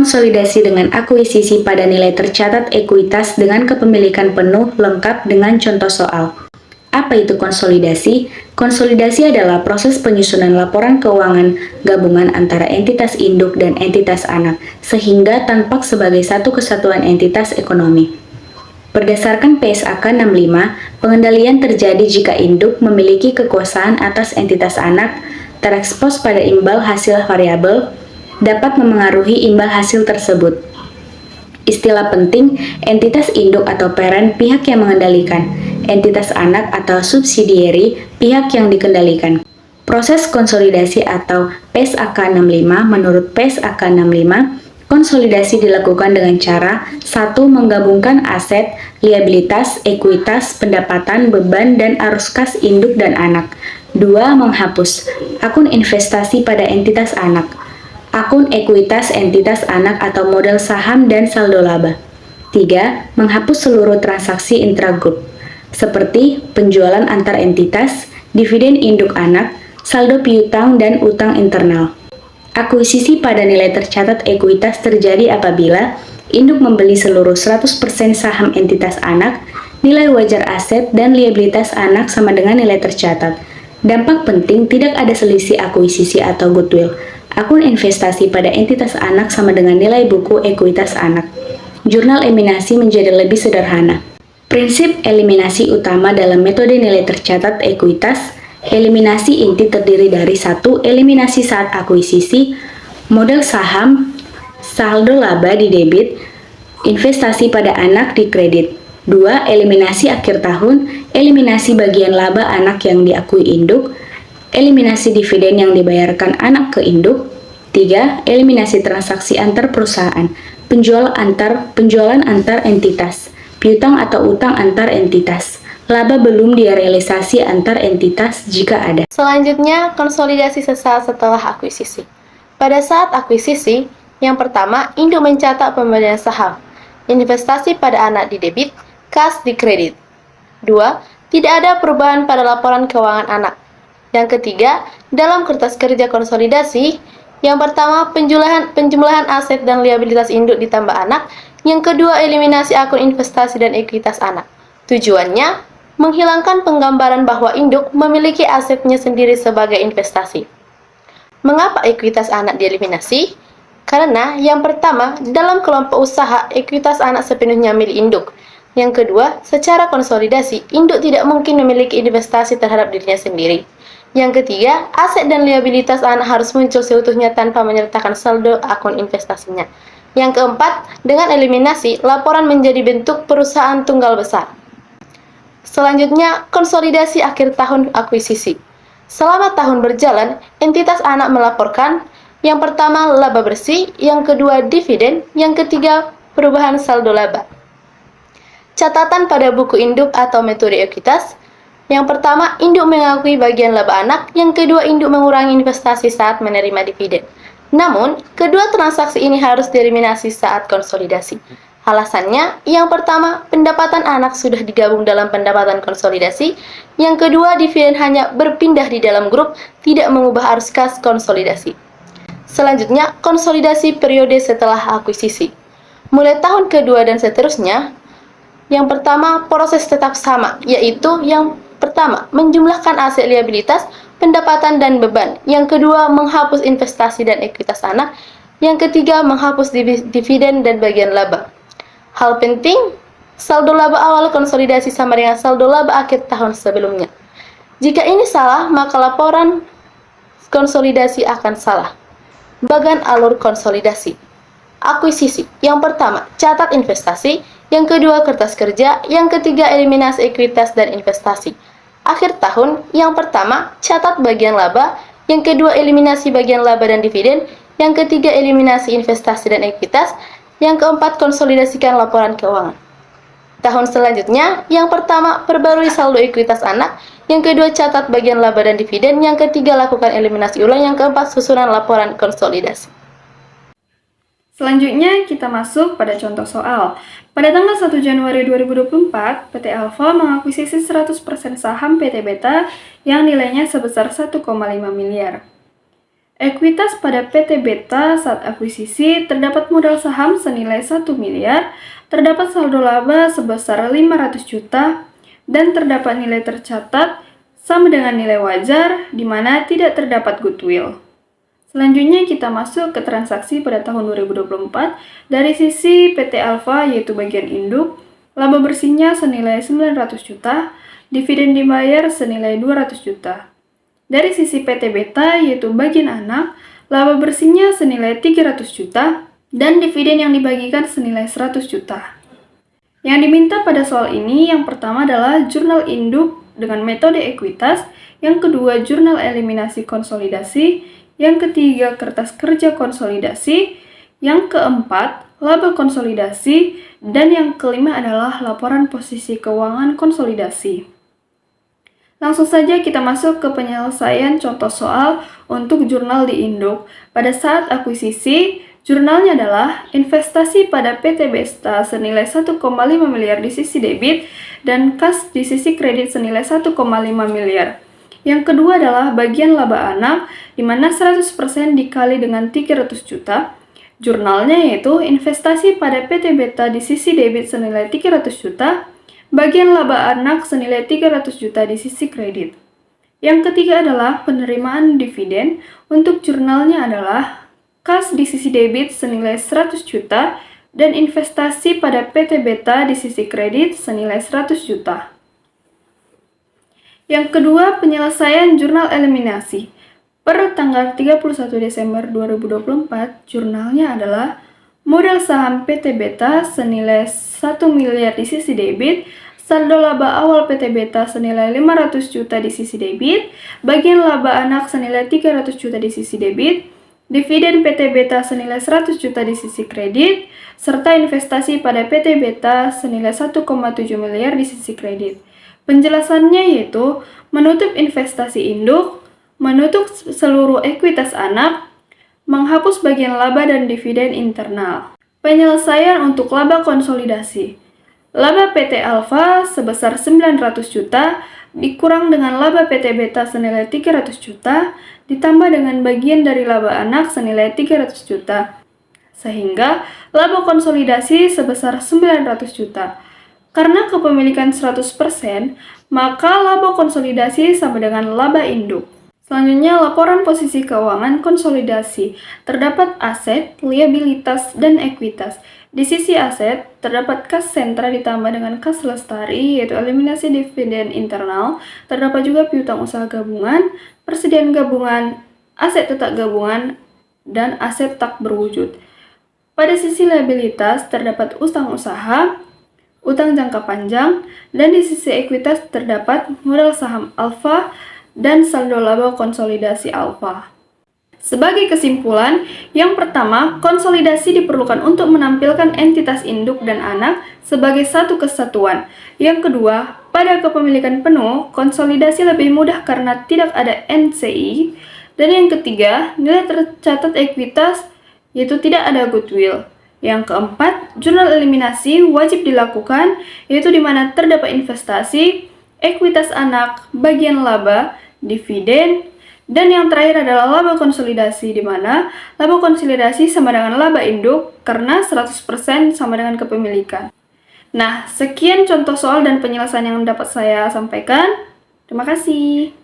konsolidasi dengan akuisisi pada nilai tercatat ekuitas dengan kepemilikan penuh lengkap dengan contoh soal. Apa itu konsolidasi? Konsolidasi adalah proses penyusunan laporan keuangan gabungan antara entitas induk dan entitas anak, sehingga tampak sebagai satu kesatuan entitas ekonomi. Berdasarkan PSAK 65, pengendalian terjadi jika induk memiliki kekuasaan atas entitas anak, terekspos pada imbal hasil variabel, dapat memengaruhi imbal hasil tersebut. Istilah penting, entitas induk atau parent pihak yang mengendalikan, entitas anak atau subsidiary pihak yang dikendalikan. Proses konsolidasi atau PSAK 65 menurut PSAK 65, konsolidasi dilakukan dengan cara 1. Menggabungkan aset, liabilitas, ekuitas, pendapatan, beban, dan arus kas induk dan anak. 2. Menghapus akun investasi pada entitas anak, akun ekuitas entitas anak atau modal saham dan saldo laba. 3. Menghapus seluruh transaksi intragrup, seperti penjualan antar entitas, dividen induk anak, saldo piutang dan utang internal. Akuisisi pada nilai tercatat ekuitas terjadi apabila induk membeli seluruh 100% saham entitas anak, nilai wajar aset dan liabilitas anak sama dengan nilai tercatat. Dampak penting, tidak ada selisih akuisisi atau goodwill. Akun investasi pada entitas anak sama dengan nilai buku ekuitas anak. Jurnal eliminasi menjadi lebih sederhana. Prinsip eliminasi utama dalam metode nilai tercatat ekuitas. Eliminasi inti terdiri dari 1. Eliminasi saat akuisisi, modal saham, saldo laba di debit, investasi pada anak di kredit. 2. Eliminasi akhir tahun, eliminasi bagian laba anak yang diakui induk, eliminasi dividen yang dibayarkan anak ke induk. 3. Eliminasi transaksi antar perusahaan, penjualan antar entitas, piutang atau utang antar entitas, laba belum direalisasi antar entitas jika ada. Selanjutnya, konsolidasi sesaat setelah akuisisi. Pada saat akuisisi, yang pertama, induk mencatat pembelian saham, investasi pada anak di debit, kas di kredit. 2. Tidak ada perubahan pada laporan keuangan anak. Yang ketiga, dalam kertas kerja konsolidasi, yang pertama, penjumlahan aset dan liabilitas induk ditambah anak. Yang kedua, eliminasi akun investasi dan ekuitas anak. Tujuannya, menghilangkan penggambaran bahwa induk memiliki asetnya sendiri sebagai investasi. Mengapa ekuitas anak dieliminasi? Karena yang pertama, dalam kelompok usaha, ekuitas anak sepenuhnya milik induk. Yang kedua, secara konsolidasi, induk tidak mungkin memiliki investasi terhadap dirinya sendiri. Yang ketiga, aset dan liabilitas anak harus muncul seutuhnya tanpa menyertakan saldo akun investasinya. Yang keempat, dengan eliminasi, laporan menjadi bentuk perusahaan tunggal besar. Selanjutnya, konsolidasi akhir tahun akuisisi. Selama tahun berjalan, entitas anak melaporkan yang pertama laba bersih, yang kedua dividen, yang ketiga perubahan saldo laba. Catatan pada buku induk atau metode ekuitas. Yang pertama, induk mengakui bagian laba anak, yang kedua induk mengurangi investasi saat menerima dividen. Namun, kedua transaksi ini harus dieliminasi saat konsolidasi. Alasannya, yang pertama, pendapatan anak sudah digabung dalam pendapatan konsolidasi. Yang kedua, dividen hanya berpindah di dalam grup, tidak mengubah arus kas konsolidasi. Selanjutnya, konsolidasi periode setelah akuisisi. Mulai tahun kedua dan seterusnya, yang pertama, proses tetap sama, yaitu yang pertama, menjumlahkan aset liabilitas, pendapatan dan beban. Yang kedua, menghapus investasi dan ekuitas anak. Yang ketiga, menghapus dividen dan bagian laba. Hal penting, saldo laba awal konsolidasi sama dengan saldo laba akhir tahun sebelumnya. Jika ini salah, maka laporan konsolidasi akan salah. Bagan alur konsolidasi. Akuisisi. Yang pertama, catat investasi. Yang kedua, kertas kerja. Yang ketiga, eliminasi ekuitas dan investasi. Akhir tahun, yang pertama, catat bagian laba. Yang kedua, eliminasi bagian laba dan dividen. Yang ketiga, eliminasi investasi dan ekuitas. Yang keempat, konsolidasikan laporan keuangan. Tahun selanjutnya, yang pertama, perbarui saldo ekuitas anak. Yang kedua, catat bagian laba dan dividen. Yang ketiga, lakukan eliminasi ulang. Yang keempat, susunan laporan konsolidasi. Selanjutnya, kita masuk pada contoh soal. Pada tanggal 1 Januari 2024, PT Alfa mengakuisisi 100% saham PT Beta yang nilainya sebesar 1,5 miliar. Ekuitas pada PT Beta saat akuisisi terdapat modal saham senilai 1 miliar, terdapat saldo laba sebesar 500 juta, dan terdapat nilai tercatat sama dengan nilai wajar di mana tidak terdapat goodwill. Selanjutnya kita masuk ke transaksi pada tahun 2024 dari sisi PT Alfa yaitu bagian induk, laba bersihnya senilai 900 juta, dividen dibayar senilai 200 juta. Dari sisi PT Beta yaitu bagian anak, laba bersihnya senilai 300 juta dan dividen yang dibagikan senilai 100 juta. Yang diminta pada soal ini yang pertama adalah jurnal induk dengan metode ekuitas, yang kedua jurnal eliminasi konsolidasi, yang ketiga kertas kerja konsolidasi, yang keempat laba konsolidasi, dan yang kelima adalah laporan posisi keuangan konsolidasi. Langsung saja kita masuk ke penyelesaian contoh soal untuk jurnal di induk. Pada saat akuisisi, jurnalnya adalah investasi pada PT Besta senilai 1,5 miliar di sisi debit dan kas di sisi kredit senilai 1,5 miliar. Yang kedua adalah bagian laba anak, di mana 100% dikali dengan 300 juta. Jurnalnya yaitu investasi pada PT Beta di sisi debit senilai 300 juta, bagian laba anak senilai 300 juta di sisi kredit. Yang ketiga adalah penerimaan dividen. Untuk jurnalnya adalah kas di sisi debit senilai 100 juta dan investasi pada PT Beta di sisi kredit senilai 100 juta. Yang kedua, penyelesaian jurnal eliminasi. Per tanggal 31 Desember 2024, jurnalnya adalah modal saham PT Beta senilai 1 miliar di sisi debit, saldo laba awal PT Beta senilai 500 juta di sisi debit, bagian laba anak senilai 300 juta di sisi debit, dividen PT Beta senilai 100 juta di sisi kredit, serta investasi pada PT Beta senilai 1,7 miliar di sisi kredit. Penjelasannya yaitu menutup investasi induk, menutup seluruh ekuitas anak, menghapus bagian laba dan dividen internal. Penyelesaian untuk laba konsolidasi. Laba PT Alfa sebesar 900 juta dikurang dengan laba PT Beta senilai 300 juta ditambah dengan bagian dari laba anak senilai 300 juta. Sehingga laba konsolidasi sebesar 900 juta. Karena kepemilikan 100%, maka laba konsolidasi sama dengan laba induk. Selanjutnya, laporan posisi keuangan konsolidasi. Terdapat aset, liabilitas, dan ekuitas. Di sisi aset, terdapat kas sentra ditambah dengan kas lestari, yaitu eliminasi dividen internal. Terdapat juga piutang usaha gabungan, persediaan gabungan, aset tetap gabungan, dan aset tak berwujud. Pada sisi liabilitas, terdapat utang usaha, utang jangka panjang, dan di sisi ekuitas terdapat modal saham Alfa, dan saldo laba konsolidasi Alfa. Sebagai kesimpulan, yang pertama, konsolidasi diperlukan untuk menampilkan entitas induk dan anak sebagai satu kesatuan. Yang kedua, pada kepemilikan penuh, konsolidasi lebih mudah karena tidak ada NCI. Dan yang ketiga, nilai tercatat ekuitas, yaitu tidak ada goodwill. Yang keempat, jurnal eliminasi wajib dilakukan, yaitu di mana terdapat investasi, ekuitas anak, bagian laba, dividen, dan yang terakhir adalah laba konsolidasi, di mana laba konsolidasi sama dengan laba induk karena 100% sama dengan kepemilikan. Nah, sekian contoh soal dan penjelasan yang dapat saya sampaikan. Terima kasih.